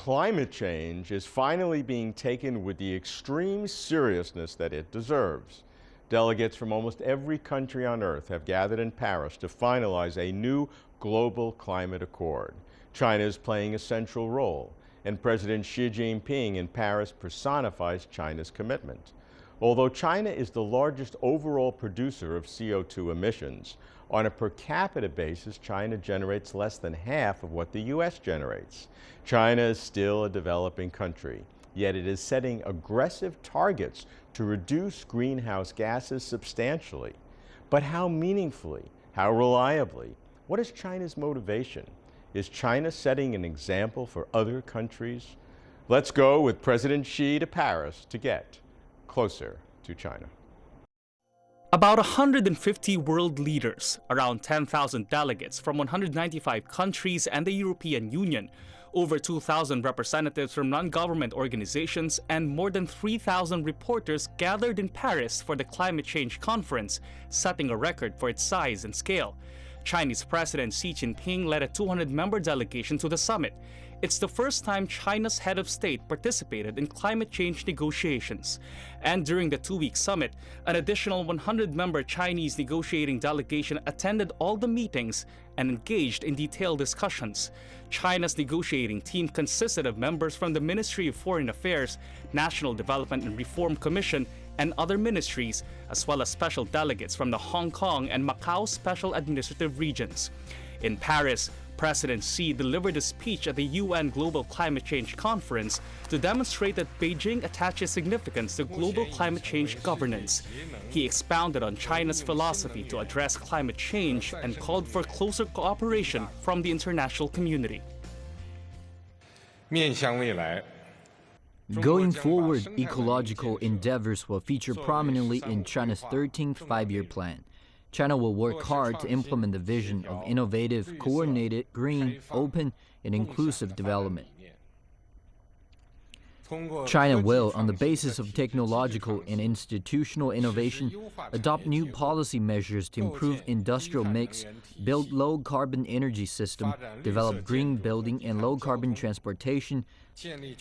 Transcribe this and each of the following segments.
climate change is finally being taken with the extreme seriousness that it deserves. Delegates from almost every country on Earth have gathered in Paris to finalize a new global climate accord. China is playing a central role, and President Xi Jinping in Paris personifies China's commitment. Although China is the largest overall producer of CO2 emissions, on a per capita basis, China generates less than half of what the U.S. generates. China is still a developing country, yet it is setting aggressive targets to reduce greenhouse gases substantially. But how meaningfully? How reliably? What is China's motivation? Is China setting an example for other countries? Let's go with President Xi to Paris to get closer to China. About 150 world leaders, around 10,000 delegates from 195 countries and the European Union, over 2,000 representatives from non-government organizations, and more than 3,000 reporters gathered in Paris for the climate change conference, setting a record for its size and scale. Chinese President Xi Jinping led a 200-member delegation to the summit. It's the first time China's head of state participated in climate change negotiations. And during the two-week summit, an additional 100-member Chinese negotiating delegation attended all the meetings and engaged in detailed discussions. China's negotiating team consisted of members from the Ministry of Foreign Affairs, National Development and Reform Commission, and other ministries, as well as special delegates from the Hong Kong and Macau Special Administrative Regions. In Paris, President Xi delivered a speech at the UN Global Climate Change Conference to demonstrate that Beijing attaches significance to global climate change governance. He expounded on China's philosophy to address climate change and called for closer cooperation from the international community. Going forward, ecological endeavors will feature prominently in China's 13th five-year plan. China will work hard to implement the vision of innovative, coordinated, green, open, and inclusive development. China will, on the basis of technological and institutional innovation, adopt new policy measures to improve industrial mix, build low-carbon energy system, develop green building and low-carbon transportation,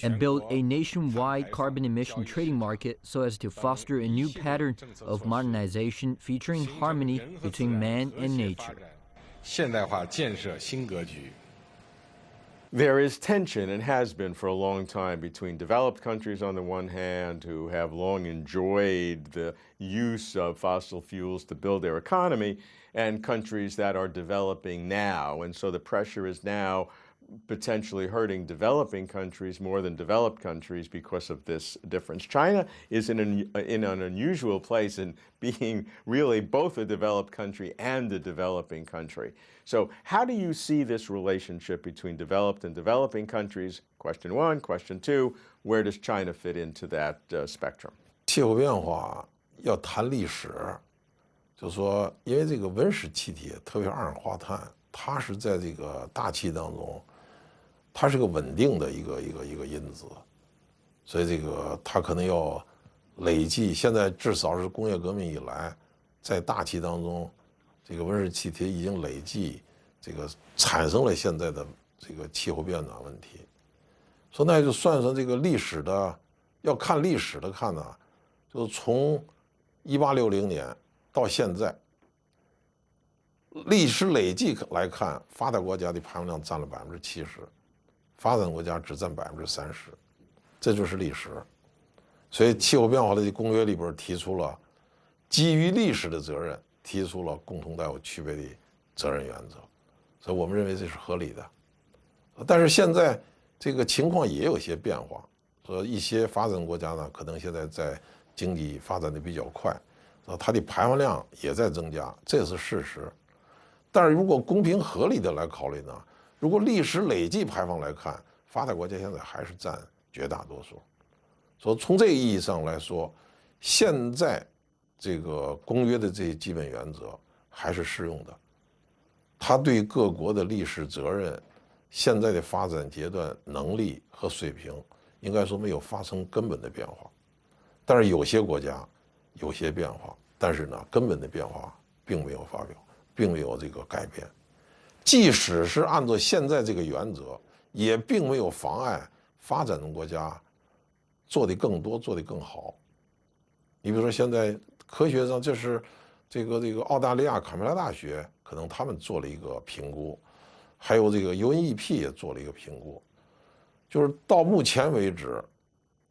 and build a nationwide carbon emission trading market so as to foster a new pattern of modernization featuring harmony between man and nature. There is tension, and has been for a long time, between developed countries on the one hand, who have long enjoyed the use of fossil fuels to build their economy, and countries that are developing now. And so the pressure is now potentially hurting developing countries more than developed countries because of this difference. China is in an unusual place in being really both a developed country and a developing country. So how do you see this relationship between developed and developing countries? Question one. Question two, where does China fit into that spectrum? 气候变化要谈历史，就是说，因为这个温室气体，特别是二氧化碳，它是在这个大气当中，它是个稳定的一个因子，所以这个它可能要累计，现在至少是工业革命以来，在大气当中，这个温室气体已经累计这个产生了现在的这个气候变暖问题。说那就算算这个历史的，要看历史的看呢，就是从1860年到现在，历史累计来看，发达国家的排放量占了70%，发展国家只占30%，这就是历史。所以气候变化的公约里边提出了基于历史的责任，提出了共同带有区别的责任原则，所以我们认为这是合理的。但是现在这个情况也有些变化，说一些发展国家呢，可能现在在经济发展的比较快，它的排放量也在增加，这是事实。但是如果公平合理的来考虑呢，如果历史累计排放来看，发达国家现在还是占绝大多数。所以从这个意义上来说，现在这个公约的这些基本原则还是适用的。它对各国的历史责任、现在的发展阶段能力和水平，应该说没有发生根本的变化。但是有些国家有些变化，但是呢，根本的变化并没有发表，并没有这个改变。即使是按照现在这个原则，也并没有妨碍发展中国家做的更多，做的更好。你比如说现在科学上，这是这个澳大利亚坎培拉大学可能他们做了一个评估，还有这个 UNEP 也做了一个评估，就是到目前为止，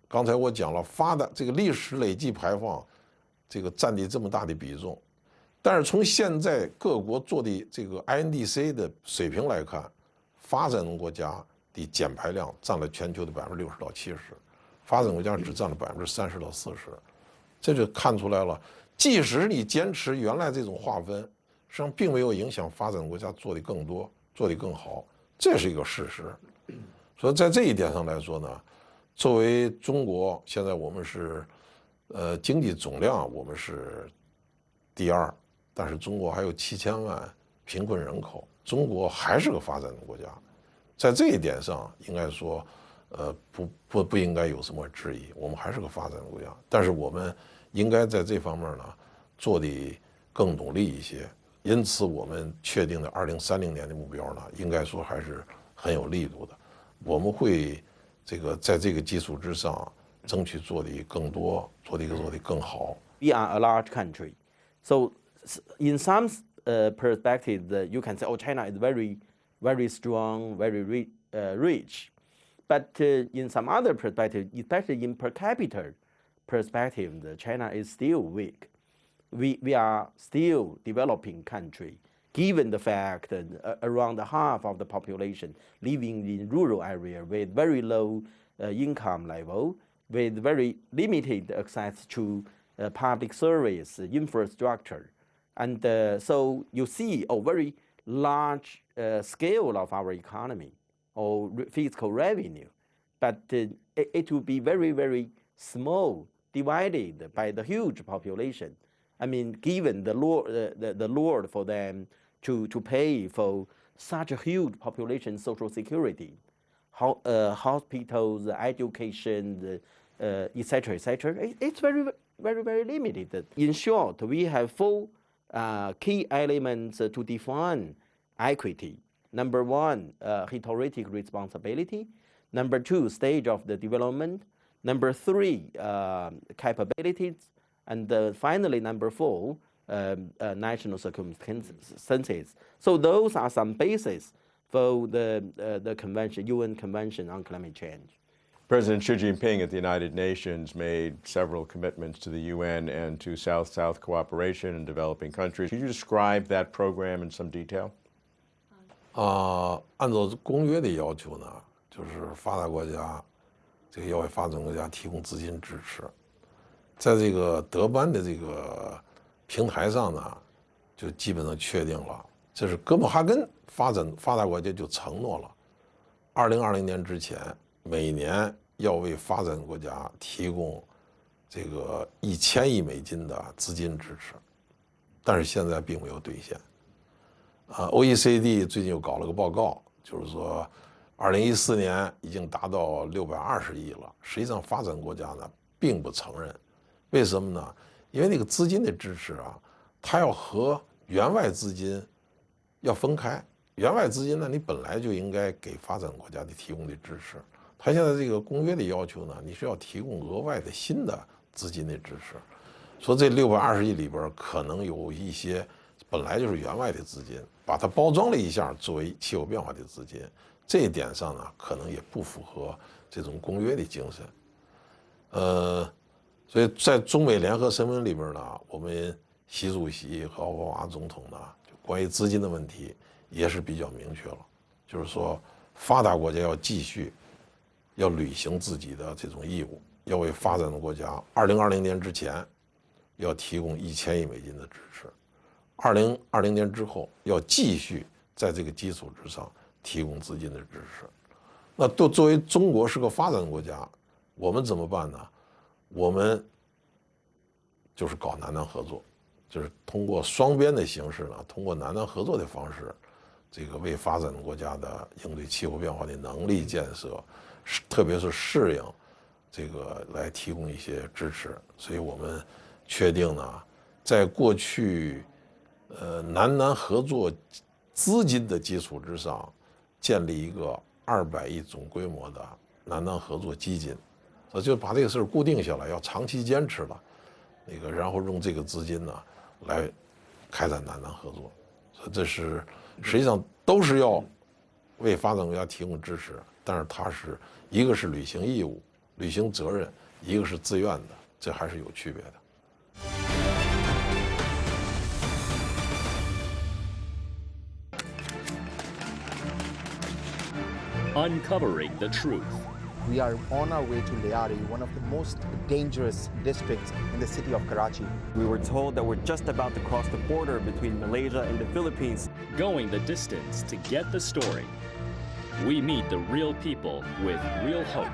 刚才我讲了这个历史累计排放，这个占的这么大的比重，但是从现在各国做的这个 INDC 的水平来看，发展中国家的减排量占了全球的60%到70%，发展国家只占了30%到40%，这就看出来了。即使你坚持原来这种划分，实际上并没有影响发展国家做的更多，做的更好，这是一个事实。所以在这一点上来说呢，作为中国，现在我们是，经济总量我们是第2，但是中国还有7000万贫困人口，中国还是个发展中国家，在这一点上应该说，不应该有什么质疑，我们还是个发展中国家，但是我们应该在这方面呢做的更努力一些。因此，我们确定的2030年的目标呢，应该说还是很有力度的。我们会在这个基础之上，争取做的更多，做的更好。We are a large country, so in some perspective, you can say, "Oh, China is very, very strong, very rich." But in some other perspective, especially in per capita perspective, China is still weak. We are still developing country, given the fact that around half of the population living in rural area with very low income level, with very limited access to public service infrastructure. And so you see a very large scale of our economy or fiscal revenue, but it will be very, very small divided by the huge population. I mean, given the load for them to pay for such a huge population social security, hospitals, education, etc., etc., it's very, very, very limited. In short, we have 4 key elements to define equity. Number 1, historic responsibility. Number 2, stage of the development. Number 3, capabilities. And finally, number 4, national circumstances. So those are some bases for the convention, UN Convention on Climate Change. President Xi Jinping at the United Nations made several commitments to the UN and to South-South cooperation in developing countries. Could you describe that program in some detail? 按照公约的要求呢，就是发达国家要为发展国家提供资金支持。在这个德班的这个平台上呢，就基本上确定了，这是哥本哈根发达国家就承诺了，2020年之前每年要为发展国家提供这个1000亿美金的资金支持，但是现在并没有兑现。OECD 最近又搞了个报告，就是说2014年已经达到620亿了，实际上发展国家呢并不承认。为什么呢？因为那个资金的支持啊，它要和援外资金要分开。援外资金呢，你本来就应该给发展国家的提供的支持。它现在这个公约的要求呢，你是要提供额外的新的资金的支持。说这620亿里边可能有一些本来就是援外的资金，把它包装了一下作为气候变化的资金，这一点上呢，可能也不符合这种公约的精神。所以在中美联合声明里边呢，我们习主席和奥巴马总统呢，就关于资金的问题也是比较明确了，就是说发达国家要继续要履行自己的这种义务，要为发展中国家2020年之前要提供1000亿美金的支持，2020年之后要继续在这个基础之上提供资金的支持。那作为中国是个发展国家，我们怎么办呢？我们就是搞南南合作，就是通过双边的形式呢，通过南南合作的方式，这个为发展中国家的应对气候变化的能力建设，特别是适应这个来提供一些支持。所以我们确定呢，在过去南南合作资金的基础之上，建立一个200亿总规模的南南合作基金，就把这个事儿固定下来，要长期坚持了，然后用这个资金呢来开展南南合作，这是实际上都是要为发展国家提供支持，但是它是一个是履行义务、履行责任，一个是自愿的，这还是有区别的。Uncovering the truth. We are on our way to Liari, one of the most dangerous districts in the city of Karachi. We were told that we're just about to cross the border between Malaysia and the Philippines. Going the distance to get the story. We meet the real people with real hope.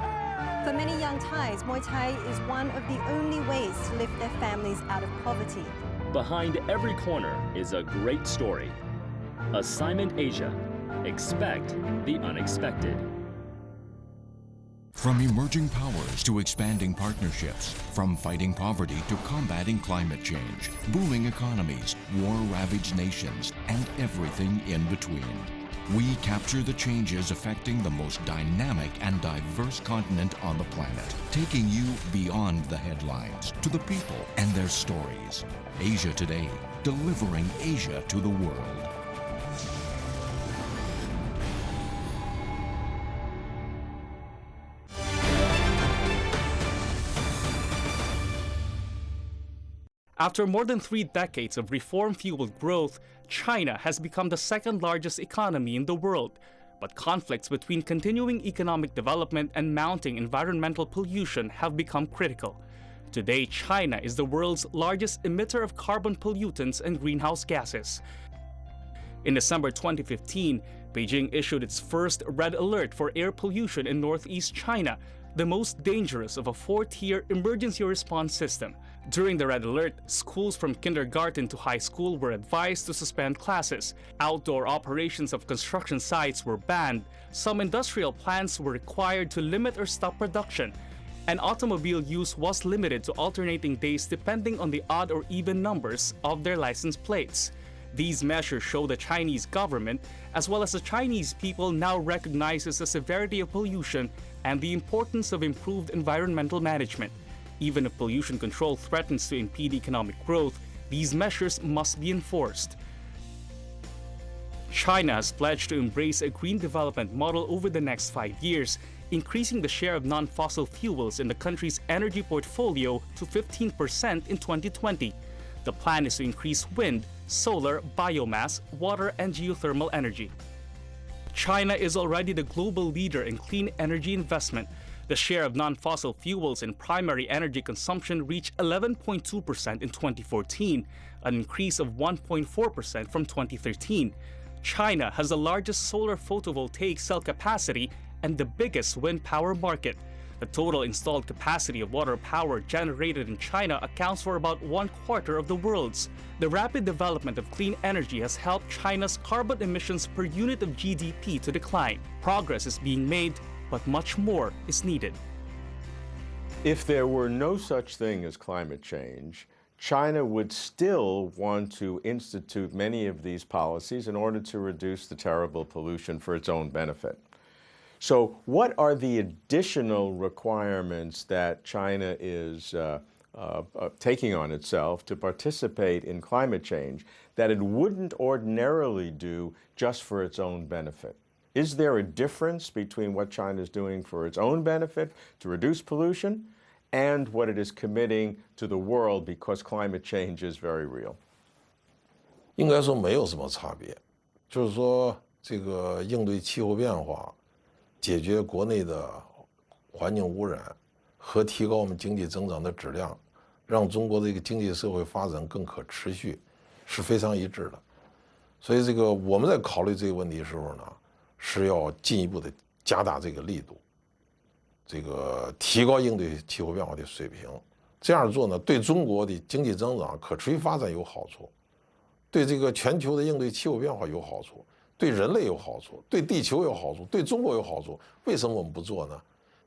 For many young Thais, Muay Thai is one of the only ways to lift their families out of poverty. Behind every corner is a great story. Assignment Asia. Expect the unexpected. From emerging powers to expanding partnerships, from fighting poverty to combating climate change, booming economies, war-ravaged nations, and everything in between. We capture the changes affecting the most dynamic and diverse continent on the planet, taking you beyond the headlines to the people and their stories. Asia Today, delivering Asia to the world. After more than 3 decades of reform-fueled growth, China has become the second largest economy in the world. But conflicts between continuing economic development and mounting environmental pollution have become critical. Today, China is the world's largest emitter of carbon pollutants and greenhouse gases. In December 2015, Beijing issued its first red alert for air pollution in northeast China, the most dangerous of a 4-tier emergency response system. During the red alert, schools from kindergarten to high school were advised to suspend classes. Outdoor operations of construction sites were banned. Some industrial plants were required to limit or stop production. And automobile use was limited to alternating days depending on the odd or even numbers of their license plates. These measures show the Chinese government, as well as the Chinese people, now recognizes the severity of pollution and the importance of improved environmental management. Even if pollution control threatens to impede economic growth, these measures must be enforced. China has pledged to embrace a green development model over the next 5 years, increasing the share of non-fossil fuels in the country's energy portfolio to 15% in 2020. The plan is to increase wind, solar, biomass, water, and geothermal energy. China is already the global leader in clean energy investment. The share of non-fossil fuels in primary energy consumption reached 11.2% in 2014, an increase of 1.4% from 2013. China has the largest solar photovoltaic cell capacity and the biggest wind power market. The total installed capacity of water power generated in China accounts for about 1/4 of the world's. The rapid development of clean energy has helped China's carbon emissions per unit of GDP to decline. Progress is being made, but much more is needed. If there were no such thing as climate change, China would still want to institute many of these policies in order to reduce the terrible pollution for its own benefit. So what are the additional requirements that China is taking on itself to participate in climate change that it wouldn't ordinarily do just for its own benefit? Is there a difference between what China is doing for its own benefit to reduce pollution and what it is committing to the world because climate change is very real? 应该说没有什么差别，就是说这个应对气候变化、解决国内的环境污染和提高我们经济增长的质量，让中国的这个经济社会发展更可持续，是非常一致的。所以这个我们在考虑这个问题的时候呢，是要进一步的加大这个力度，这个提高应对气候变化的水平。这样做呢，对中国的经济增长、可持续发展有好处，对这个全球的应对气候变化有好处，对人类有好处，对地球有好处，对中国有好处。为什么我们不做呢？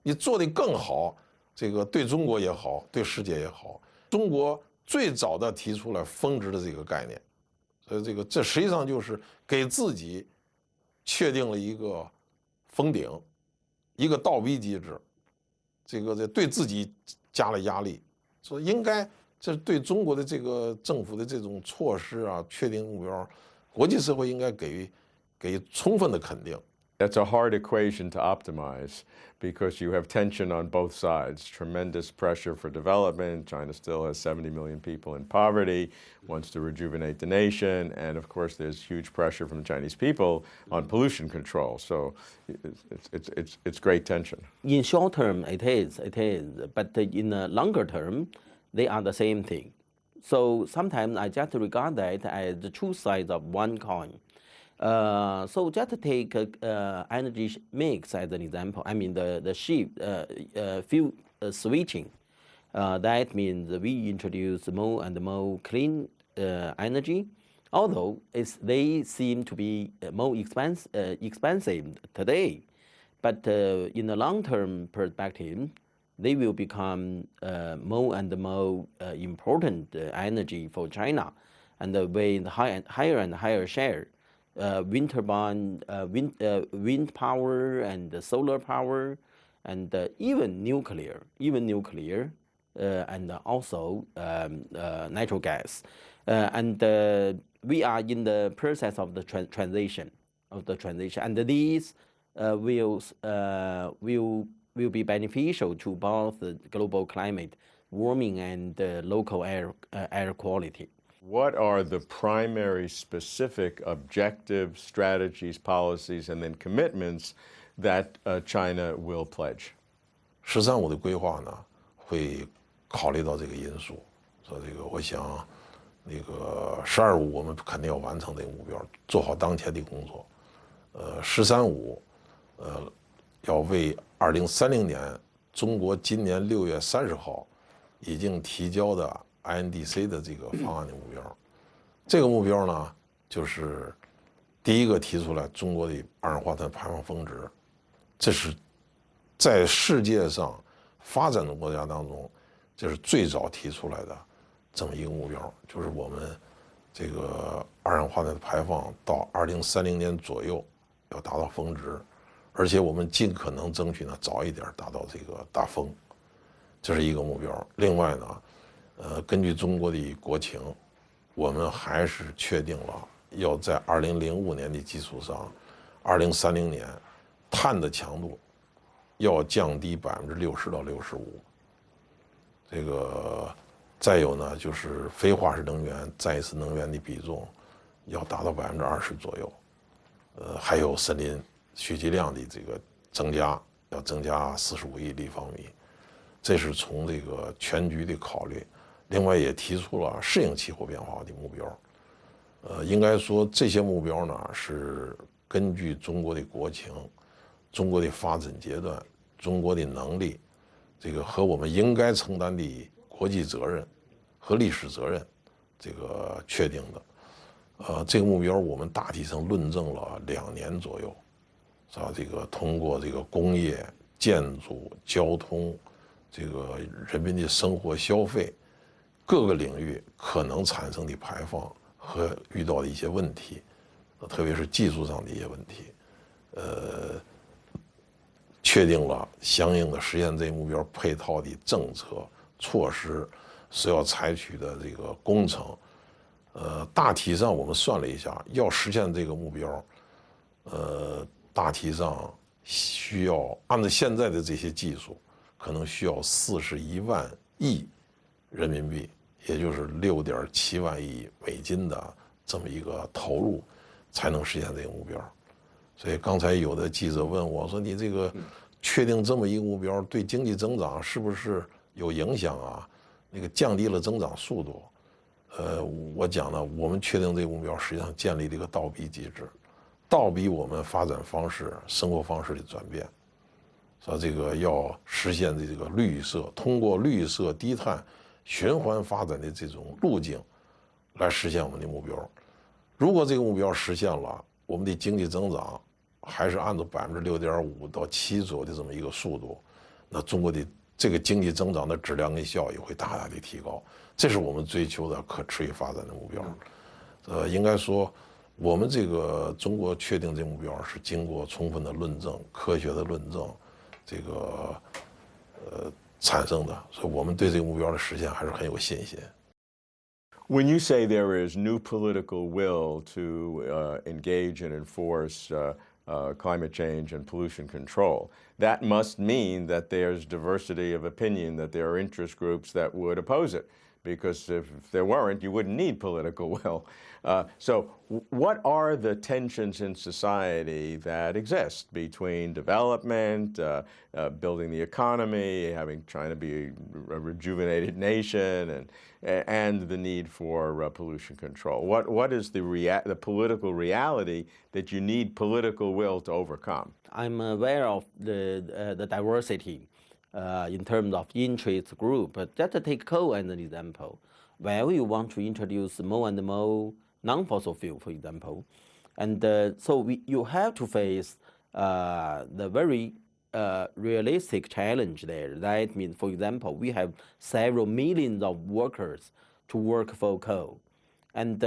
你做得更好，这个对中国也好，对世界也好。中国最早的提出了峰值的这个概念，所以这实际上就是给自己确定了一个封顶，一个倒逼机制，这对自己加了压力，说应该这对中国的这个政府的这种措施啊，确定目标，国际社会应该给予充分的肯定。That's a hard equation to optimize because you have tension on both sides, tremendous pressure for development. China still has 70 million people in poverty, wants to rejuvenate the nation, and of course there's huge pressure from the Chinese people on pollution control. So it's great tension. In short term, it is, but in the longer term, they are the same thing. So sometimes I just regard that as the two sides of one coin. So just take energy mix as an example. I mean the shift, fuel switching. That means we introduce more and more clean energy, although they seem to be more expensive today. But in the long-term perspective, they will become more and more important energy for China, and with higher and higher share. Wind turbine, wind power and solar power, and even nuclear, and also natural gas. And we are in the process of the transition, and these will be beneficial to both the global climate warming and local air quality. What are the primary specific objectives, strategies, policies, and then commitments that China will pledge? “15+5”的规划呢，会考虑到这个因素。说这个，我想，那个“12+5”我们肯定要完成这个目标，做好当前的工作。“13+5”，要为2030年中国今年6月30号已经提交的 INDC 的这个方案的目标，这个目标呢，就是第一个提出来中国的二氧化碳排放峰值，这是在世界上发展中国家当中，这是最早提出来的这么一个目标，就是我们这个二氧化碳的排放到2030年左右要达到峰值，而且我们尽可能争取呢早一点达到这个大峰，这是一个目标。另外呢，根据中国的国情，我们还是确定了要在2005年的基础上，2030年碳的强度要降低60%到65%。这个再有呢，就是非化石能源再生能源的比重要达到20%左右。还有森林蓄积量的这个增加，要增加45亿立方米，这是从这个全局的考虑。另外也提出了适应气候变化的目标。应该说这些目标呢是根据中国的国情、中国的发展阶段、中国的能力，这个和我们应该承担的国际责任和历史责任，这个确定的。这个目标我们大体上论证了2年左右，是吧？这个通过这个工业、建筑、交通，这个人民的生活消费。各个领域可能产生的排放和遇到的一些问题，特别是技术上的一些问题，确定了相应的实现这一目标配套的政策措施所要采取的这个工程。大体上我们算了一下，要实现这个目标，大体上需要按照现在的这些技术，可能需要41万亿人民币，也就是6.7万亿美金的这么一个投入，才能实现这个目标。所以刚才有的记者问我说：“你这个确定这么一个目标，对经济增长是不是有影响啊？那个降低了增长速度？”我讲呢，我们确定这个目标，实际上建立了一个倒逼机制，倒逼我们发展方式、生活方式的转变。说这个要实现的这个绿色，通过绿色低碳循环发展的这种路径，来实现我们的目标。如果这个目标实现了，我们的经济增长还是按照6.5%到7%左右的这么一个速度，那中国的这个经济增长的质量跟效益会大大的提高。这是我们追求的可持续发展的目标。应该说，我们这个中国确定这个目标是经过充分的论证、科学的论证，这个产生的，所以我们对这个目标的实现还是很有信心。When you say there is new political will to engage and enforce climate change and pollution control, that must mean that there's diversity of opinion, that there are interest groups that would oppose it. Because if there weren't, you wouldn't need political will. So what are the tensions in society that exist between development, building the economy, trying to be a rejuvenated nation, and the need for pollution control? What is the political reality that you need political will to overcome? I'm aware of the diversity in terms of interest group. But just take coal as an example. Where you want to introduce more and more non-fossil fuel, for example. And so you have to face the very realistic challenge there. That means, for example, we have several millions of workers to work for coal. And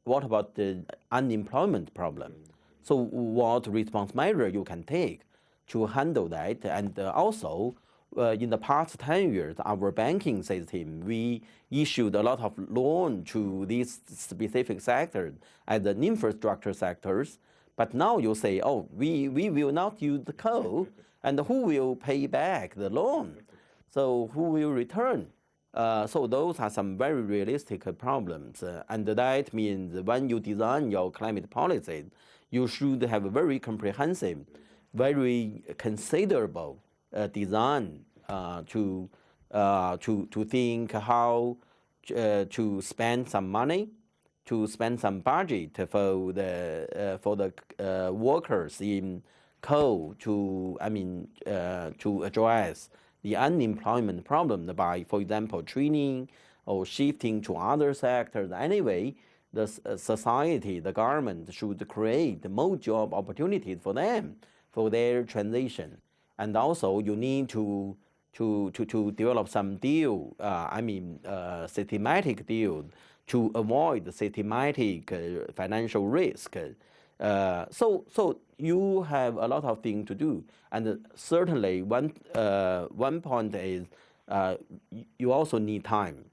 what about the unemployment problem? So what response measure you can take to handle that? And also, in the past 10 years, our banking system, we issued a lot of loan to these specific sectors as the infrastructure sectors. But now you say, oh, we will not use the coal, and who will pay back the loan? So who will return? So those are some very realistic problems. And that means when you design your climate policy, you should have a very comprehensive, very considerable design to think how to spend some money, to spend some budget for the workers in coal to address the unemployment problem by, for example, training or shifting to other sectors. Anyway, the society, the government should create more job opportunities for them, for their transition. And also you need to develop some deal, systematic deal to avoid systematic financial risk. So you have a lot of things to do. And certainly one point is you also need time.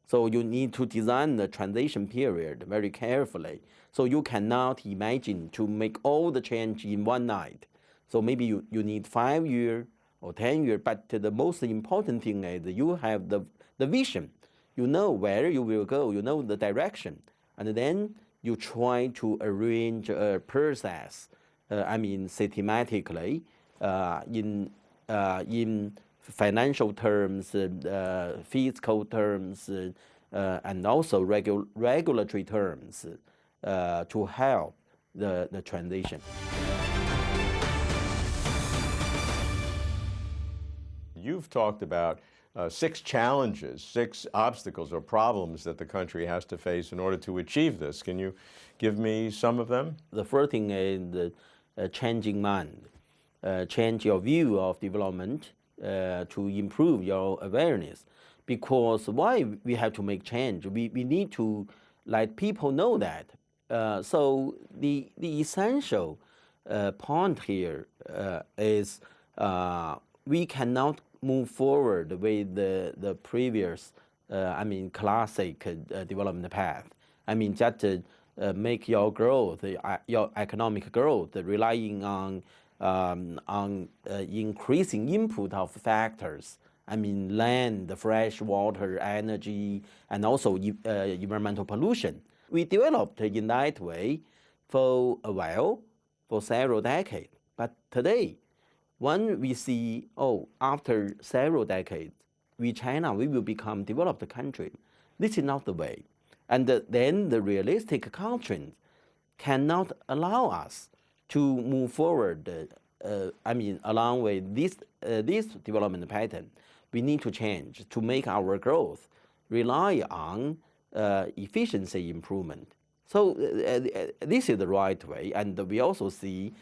So you need to design the transition period very carefully. So you cannot imagine to make all the change in one night. So maybe you need 5 years or 10 years, but the most important thing is you have the vision. You know where you will go, you know the direction, and then you try to arrange a process, systematically, in financial terms, fiscal terms, and also regulatory terms to help the transition. You've talked about 6 challenges, 6 obstacles or problems that the country has to face in order to achieve this. Can you give me some of them? The first thing is changing mind, change your view of development to improve your awareness. Because why we have to make change? We need to let people know that. So the essential point here is we cannot move forward with the previous, classic development path. Just make your growth, your economic growth, relying on increasing input of factors. Land, fresh water, energy, and also environmental pollution. We developed in that way for a while, for several decades. But today, when we see, after several decades, China, we will become developed country. This is not the way. And then the realistic constraints cannot allow us to move forward, along with this development pattern. We need to change to make our growth rely on efficiency improvement. So this is the right way. And we also see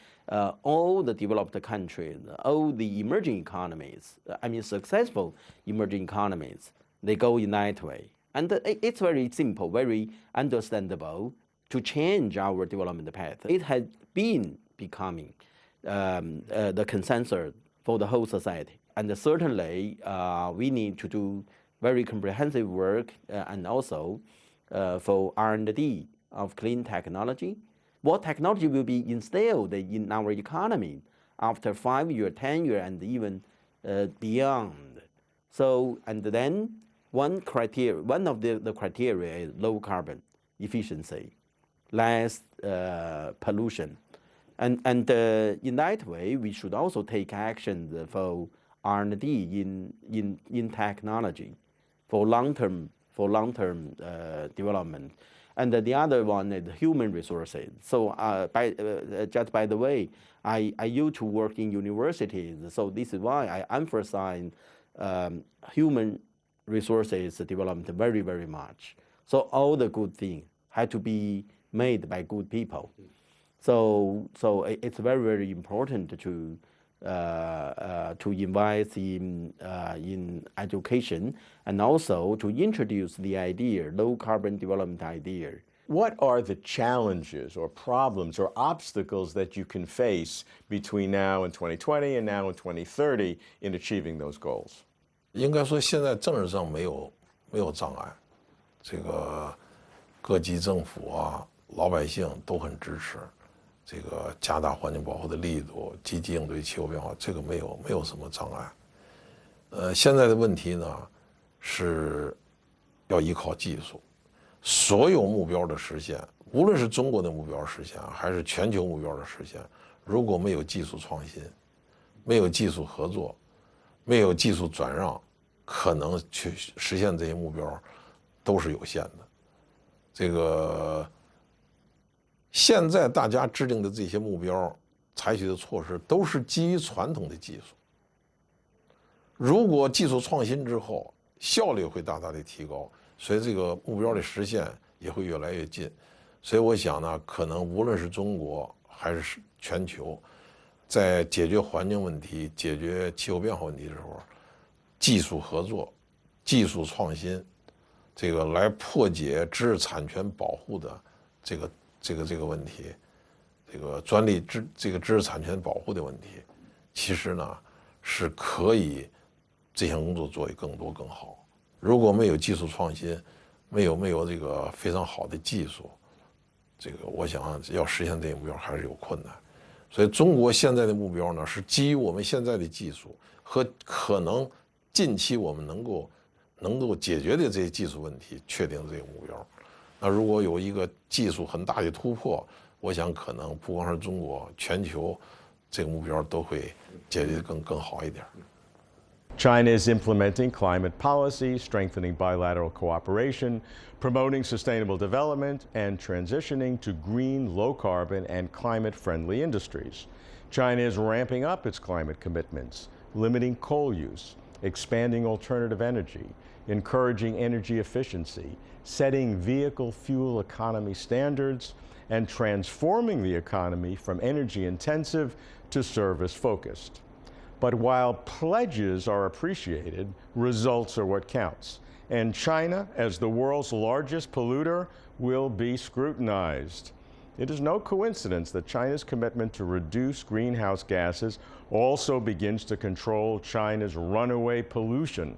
all the developed countries, all the emerging economies, successful emerging economies, they go in that way. And it's very simple, very understandable to change our development path. It has been becoming the consensus for the whole society. And certainly, we need to do very comprehensive work and also for R&D of clean technology. What technology will be instilled in our economy after 5 years, 10 years, and even beyond. So, and then one of the criteria is low carbon efficiency, less pollution. And in that way, we should also take action for R&D in technology for long-term development. And the other one is human resources. So just by the way, I used to work in universities, so this is why I emphasize human resources development very, very much. So all the good things had to be made by good people. So it's very, very important to invest in education and also to introduce the idea, low carbon development idea. What are the challenges or problems or obstacles that you can face between now and 2020 and now and 2030 in achieving those goals? 应该说，现在政治上没有障碍，这个各级政府啊，老百姓都很支持。这个加大环境保护的力度，积极应对气候变化，这个没有什么障碍。现在的问题呢，是要依靠技术。所有目标的实现，无论是中国的目标实现，还是全球目标的实现，如果没有技术创新，没有技术合作，没有技术转让，可能去实现这些目标都是有限的。这个现在大家制定的这些目标，采取的措施都是基于传统的技术。如果技术创新之后，效率会大大的提高，所以这个目标的实现也会越来越近。所以我想呢，可能无论是中国还是全球，在解决环境问题、解决气候变化问题的时候，技术合作、技术创新，这个来破解知识产权保护的这个问题，这个专利知识产权保护的问题，其实呢是可以这项工作做得更多更好。如果没有技术创新，没有这个非常好的技术，这个我想要实现这个目标还是有困难。所以中国现在的目标呢，是基于我们现在的技术和可能近期我们能够解决的这些技术问题，确定这个目标。那如果有一个技术很大的突破，我想可能不光是中国，全球这个目标都会解决得更好一点。China is implementing climate policy, strengthening bilateral cooperation, promoting sustainable development, and transitioning to green, low-carbon, and climate-friendly industries. China is ramping up its climate commitments, limiting coal use, expanding alternative energy, encouraging energy efficiency, setting vehicle fuel economy standards, and transforming the economy from energy-intensive to service-focused. But while pledges are appreciated, results are what counts. And China, as the world's largest polluter, will be scrutinized. It is no coincidence that China's commitment to reduce greenhouse gases also begins to control China's runaway pollution.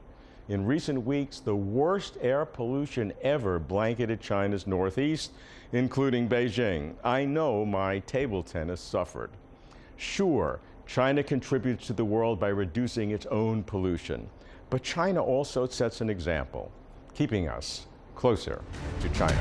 In recent weeks, the worst air pollution ever blanketed China's northeast, including Beijing. I know my table tennis suffered. Sure, China contributes to the world by reducing its own pollution, but China also sets an example, keeping us closer to China.